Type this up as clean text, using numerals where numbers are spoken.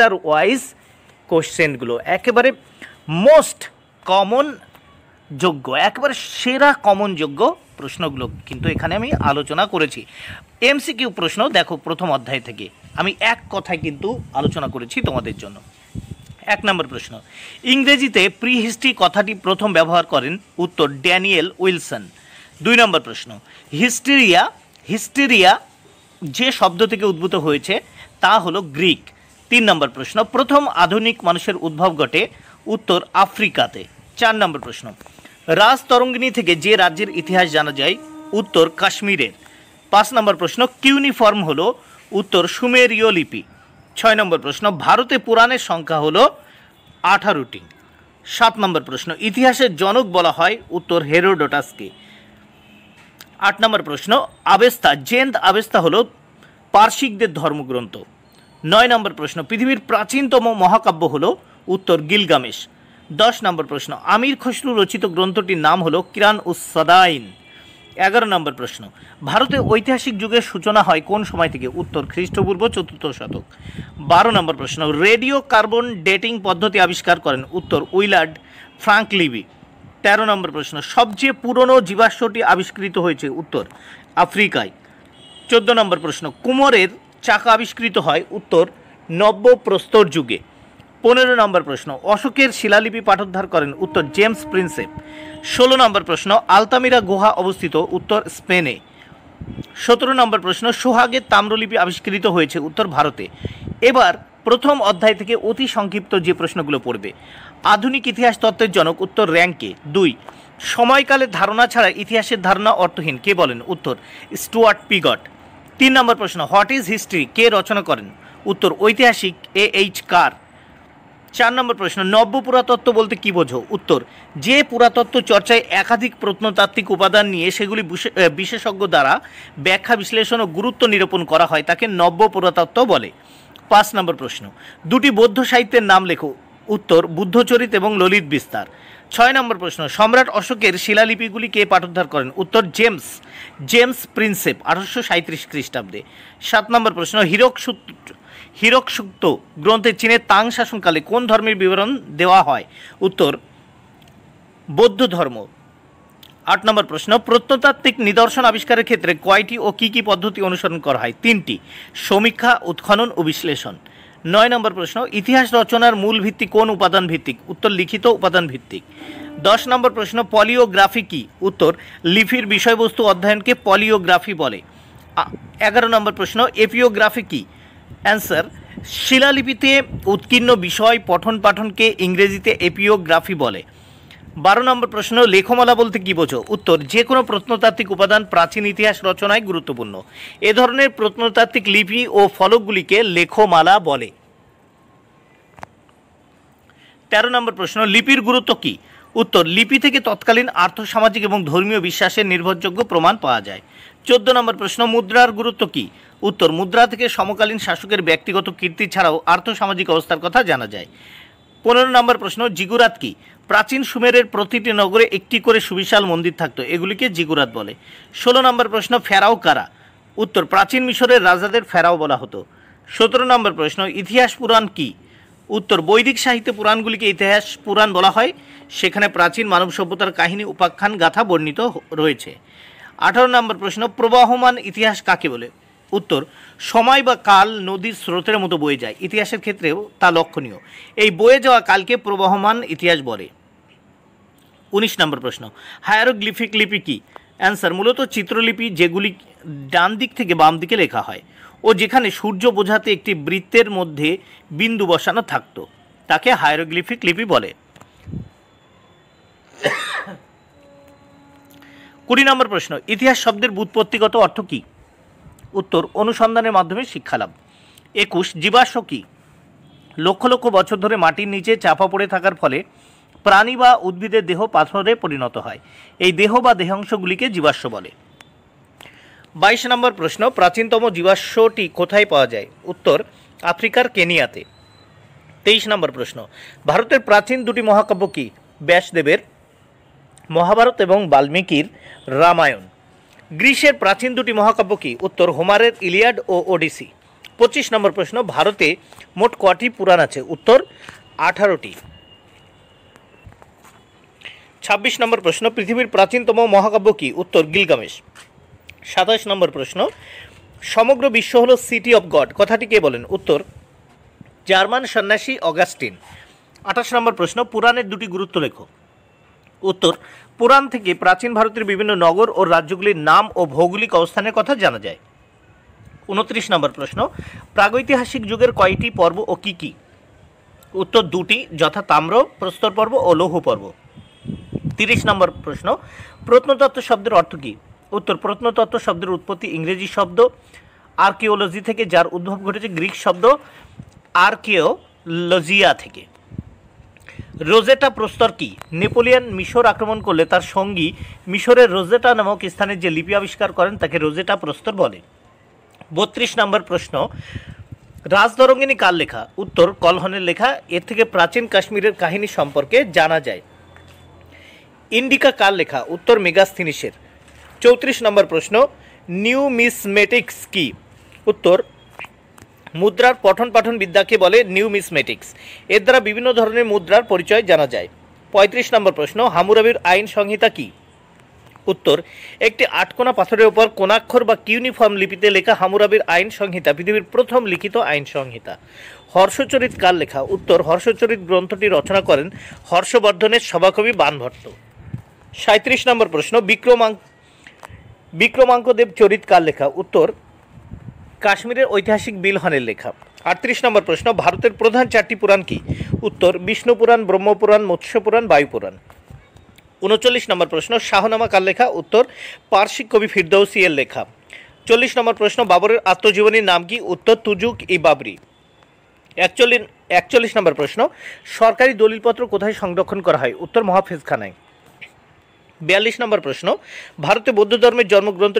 Chapter wise কোশ্চেনগুলো একেবারে most common যোগ্য, একেবারে সেরা কমন যোগ্য প্রশ্নগুলো কিন্তু এখানে আমি আলোচনা করেছি। এমসিকিউ প্রশ্ন দেখো প্রথম অধ্যায় থেকে আমি এক কথায় কিন্তু আলোচনা করেছি তোমাদের জন্য। 1 নম্বর প্রশ্ন, ইংরেজিতে প্রিহিস্ট্রি কথাটি প্রথম ব্যবহার করেন? উত্তর ড্যানিয়েল উইলসন। 2 নম্বর প্রশ্ন, হিস্টেরিয়া যে শব্দ থেকে উদ্ভূত হয়েছে তা হলো গ্রিক। 3 নম্বর প্রশ্ন, প্রথম আধুনিক মানুষের উদ্ভব ঘটে? উত্তর আফ্রিকাতে। 4 নম্বর প্রশ্ন, রাজতরঙ্গিনী থেকে যে রাজ্যের ইতিহাস জানা যায়? উত্তর কাশ্মীরের। 5 নম্বর প্রশ্ন, কিউনিফর্ম হলো? উত্তর সুমেরীয় লিপি। 6 নম্বর প্রশ্ন, ভারতে পুরাণের সংখ্যা হলো 18টি। 7 নম্বর প্রশ্ন, ইতিহাসের জনক বলা হয়? উত্তর হেরোডোটাসকে। 8 নম্বর প্রশ্ন, জেন্দ আবেস্তা হলো পার্সিকদের ধর্মগ্রন্থ। 9 নম্বর প্রশ্ন, পৃথিবীর প্রাচীনতম মহাকাব্য হলো? উত্তর গিলগামেশ। 10 নম্বর প্রশ্ন, আমির খসরু রচিত গ্রন্থটির নাম হলো কিরান উস সাদাইন। 11 নম্বর প্রশ্ন, ভারতে ঐতিহাসিক যুগের সূচনা হয় কোন সময় থেকে? উত্তর খ্রিস্টপূর্ব 4th শতক। 12 নম্বর প্রশ্ন, রেডিও কার্বন ডেটিং পদ্ধতি আবিষ্কার করেন? উত্তর উইলার্ড ফ্রাঙ্কলিবি। 13 নম্বর প্রশ্ন, সবচেয়ে পুরনো জীবাশ্মটি আবিষ্কৃত হয়েছে? উত্তর আফ্রিকায়। 14 নম্বর প্রশ্ন, কুমোরের চাকা আবিষ্কৃত হয়? উত্তর নব্য প্রস্তর যুগে। 15 নম্বর প্রশ্ন, অশোকের শিলালিপি পাঠোদ্ধার করেন? উত্তর জেমস প্রিন্সেপ। 16 নম্বর প্রশ্ন, আলতামিরা গুহা অবস্থিত? উত্তর স্পেনে। 17 নম্বর প্রশ্ন, সোহাগের তাম্রলিপি আবিষ্কৃত হয়েছে? উত্তর ভারতে। এবার প্রথম অধ্যায় থেকে অতি সংক্ষিপ্ত যে প্রশ্নগুলো পড়বে। আধুনিক ইতিহাস তত্ত্বের জনক? উত্তর র্যাঙ্কে। 2 সময়কালের ধারণা ছাড়া ইতিহাসের ধারণা অর্থহীন, কে বলেন? উত্তর স্টুয়ার্ট পিগট। 3 নম্বর প্রশ্ন, হোয়াট ইজ হিস্ট্রি কে রচনা করেন? উত্তর ঐতিহাসিক A.H. কার। 4 নম্বর প্রশ্ন, নব্য পুরাতত্ত্ব বলতে কি বোঝো? উত্তর যে পুরাতত্ত্ব চর্চায় একাধিক প্রত্নতাত্ত্বিক উপাদান নিয়ে সেগুলি বিশেষজ্ঞ দ্বারা ব্যাখ্যা বিশ্লেষণ ও গুরুত্ব নিরূপণ করা হয় তাকে নব্য পুরাতত্ত্ব বলে। 5 নম্বর প্রশ্ন, দুটি বৌদ্ধ সাহিত্যের নাম লেখো? উত্তর বুদ্ধচরিত এবং ললিত বিস্তার। 6 নম্বর প্রশ্ন, সম্রাট অশোকের শিলালিপিগুলি কে পাঠোদ্ধার করেন? উত্তর জেমস প্রিন্সেপ 1837 খ্রিস্টাব্দে। 7 নম্বর প্রশ্ন, হীরকসূক্ত গ্রন্থে চীনের তাং শাসনকালে কোন ধর্মের বিবরণ দেওয়া হয়? উত্তর বৌদ্ধ ধর্ম। 8 নম্বর প্রশ্ন, প্রত্নতাত্ত্বিক নিদর্শন আবিষ্কারের ক্ষেত্রে কয়টি ও কি কি পদ্ধতি অনুসরণ করা হয়? 3টি, সমীক্ষা, উৎখনন ও বিশ্লেষণ। 9 নম্বর প্রশ্ন, ইতিহাস রচনার মূল ভিত্তি কোন উপাদান ভিত্তিক? উত্তর লিখিত উপাদান ভিত্তিক। 10 নম্বর প্রশ্ন, পলিওগ্রাফি কি? উত্তর লিপির বিষয়বস্তু অধ্যয়নকে পলিওগ্রাফি বলে। 11 নম্বর প্রশ্ন, এপিওগ্রাফি কি? অ্যান্সার, শিলালিপিতে উৎকীর্ণ বিষয় পঠন পাঠনকে ইংরেজিতে এপিওগ্রাফি বলে। 12 নম্বর প্রশ্ন, লেখমালা বলতে কি বোঝো? উত্তর যে কোনো প্রত্নতাত্ত্বিক উপাদান প্রাচীন ইতিহাস রচনায় গুরুত্বপূর্ণ। এ ধরনের প্রত্নতাত্ত্বিক লিপি ও ফলকগুলিকে লেখমালা বলে। 13 নম্বর প্রশ্ন, লিপির গুরুত্ব কি? উত্তর লিপি থেকে তৎকালীন আর্থসামাজিক এবং ধর্মীয় বিশ্বাসের নির্ভরযোগ্য প্রমাণ পাওয়া যায়। 14 নম্বর প্রশ্ন, মুদ্রার গুরুত্ব কি? উত্তর মুদ্রা থেকে সমকালীন শাসকের ব্যক্তিগত কীর্তি ছাড়াও আর্থসামাজিক অবস্থার কথা জানা যায়। 15 নম্বর প্রশ্ন, জিগুরাত কি? প্রাচীন সুমেরের প্রতিটি নগরে একটি করে সুবিশাল মন্দির থাকতো, এগুলিকে জিগুরাত বলে। 16 নম্বর প্রশ্ন, ফেরাও কারা? উত্তর প্রাচীন মিশরের রাজাদের ফেরাও বলা হতো। 17 নম্বর প্রশ্ন, ইতিহাস পুরাণ কি? উত্তর বৈদিক সাহিত্যে পুরাণগুলিকে ইতিহাস পুরাণ বলা হয়, সেখানে প্রাচীন মানব সভ্যতার কাহিনী, উপাখ্যান, গাথা বর্ণিত রয়েছে। 18 নম্বর প্রশ্ন, প্রবাহমান ইতিহাস কাকে বলে? উত্তর সময় বা কাল নদীর স্রোতের মতো বয়ে যায়, ইতিহাসের ক্ষেত্রেও তা লক্ষণীয়। এই বয়ে যাওয়া কালকে প্রবাহমান ইতিহাস বলে। 19 নম্বর প্রশ্ন, হায়ারোগ্লিফিক লিপি কি? অ্যান্সার, মূলত চিত্রলিপি যেগুলি ডান দিক থেকে বাম দিকে লেখা হয় ও যেখানে সূর্য বোঝাতে একটি বৃত্তের মধ্যে বিন্দু বসানো থাকতো তাকে হায়ারোগ্লিফিক লিপি বলে। 20 নম্বর প্রশ্ন, ইতিহাস শব্দের ব্যুৎপত্তিগত অর্থ কি? উত্তর অনুসন্ধানের মাধ্যমে শিক্ষালাভ। 21 জীবাশ্ম কি? লক্ষ লক্ষ বছর ধরে মাটির নিচে চাপা পড়ে থাকার ফলে প্রাণী বা উদ্ভিদের দেহ পাথরে পরিণত হয়, এই দেহ বা দেহাংশগুলিকে জীবাশ্ম বলে। 22 নম্বর প্রশ্ন, প্রাচীনতম জীবাশ্মটি কোথায় পাওয়া যায়? উত্তর আফ্রিকার কেনিয়াতে। 23 নম্বর প্রশ্ন, ভারতের প্রাচীন দুটি মহাকাব্য কি? ব্যাসদেবের মহাভারত এবং বাল্মীকির রামায়ণ। গ্রীসের প্রাচীন দুটি মহাকাব্য কি? উত্তর হোমারের ইলিয়াড ও ওডিসি। 25 নম্বর প্রশ্ন, ভারতে মোট কটি পুরাণ আছে? উত্তর 18টি। 26 নম্বর প্রশ্ন, পৃথিবীর প্রাচীনতম মহাকাব্য কি? উত্তর গিলগামেশ। 27 নম্বর প্রশ্ন, সমগ্র বিশ্ব হলো সিটি অফ গড, কথাটি কে বলেন? উত্তর জার্মান সন্ন্যাসী অগাস্টিন। 28 নম্বর প্রশ্ন, পুরাণের দুটি গুরুত্ব লেখো। উত্তর পুরাণ থেকে প্রাচীন ভারতের বিভিন্ন নগর ও রাজ্যগুলির নাম ও ভৌগোলিক অবস্থানের কথা জানা যায়। 29 নম্বর প্রশ্ন, প্রাগৈতিহাসিক যুগের কয়টি পর্ব ও কি কি? উত্তর 2টি, যথা তাম্র প্রস্তর পর্ব ও লৌহ পর্ব। 30 নম্বর প্রশ্ন, প্রত্নতত্ত্ব শব্দের অর্থ কী? উত্তর প্রত্নতত্ত্ব শব্দের উৎপত্তি ইংরেজি শব্দ আর্কিওলজি থেকে, যার উদ্ভব ঘটেছে গ্রিক শব্দ আর্কিওলজিয়া থেকে। রোজেটা প্রস্তর কি? নেপোলিয়ন মিশর আক্রমণ করলে তার সঙ্গী মিশরের রোজেটা নামক স্থানে যে লিপি আবিষ্কার করেন তাকে রোজেটা প্রস্তর বলে। 32 নম্বর প্রশ্ন, রাজতরঙ্গিনী কার লেখা? উত্তর কলহনের লেখা। এর থেকে প্রাচীন কাশ্মীরের কাহিনী সম্পর্কে জানা যায়। ইন্ডিকা কার লেখা? উত্তর মেগাস্থিনিসের। 34 নম্বর প্রশ্ন, নিউমিসমেটিক্স কি? উত্তর মুদ্রার পঠন পাঠন বিদ্যাকে বলে নিউমিসমেটিক্স। এর দ্বারা বিভিন্ন ধরনের মুদ্রার পরিচয় জানা যায়। 35 নম্বর প্রশ্ন, হামুরাবির আইন সংহিতা কি? উত্তর একটি আটকোনা পাথরের উপর কোণাক্ষর বা কিউনিফর্ম লিপিতে লেখা হামুরাবির আইন সংহিতা পৃথিবীর প্রথম লিখিত আইন সংহিতা। হর্ষচরিত কার লেখা? উত্তর হর্ষচরিত গ্রন্থটি রচনা করেন হর্ষবর্ধনের সভাকবি বাণভট্ট। 37 নম্বর প্রশ্ন, বিক্রমাঙ্কদেব চরিত কার লেখা? উত্তর কাশ্মীরের ঐতিহাসিক বিলহনের লেখা। 38 নম্বর প্রশ্ন, ভারতের প্রধান 4টি পুরাণ কি? উত্তর বিষ্ণু পুরাণ, ব্রহ্মপুরাণ, মৎস্য পুরাণ, বায়ু পুরাণ। 39 নম্বর প্রশ্ন, শাহনামা কার লেখা? উত্তর পার্সিক কবি ফিরদৌসি এর লেখা। 40 নম্বর প্রশ্ন, বাবরের আত্মজীবনীর নাম কি? উত্তর তুজুক ই বাবরি। 41 নম্বর প্রশ্ন, সরকারি দলিলপত্র কোথায় সংরক্ষণ করা হয়? উত্তর মহাফেজখানায়। 42 নম্বর প্রশ্ন, ভারতে বৌদ্ধ ধর্মের জন্মগ্রন্থ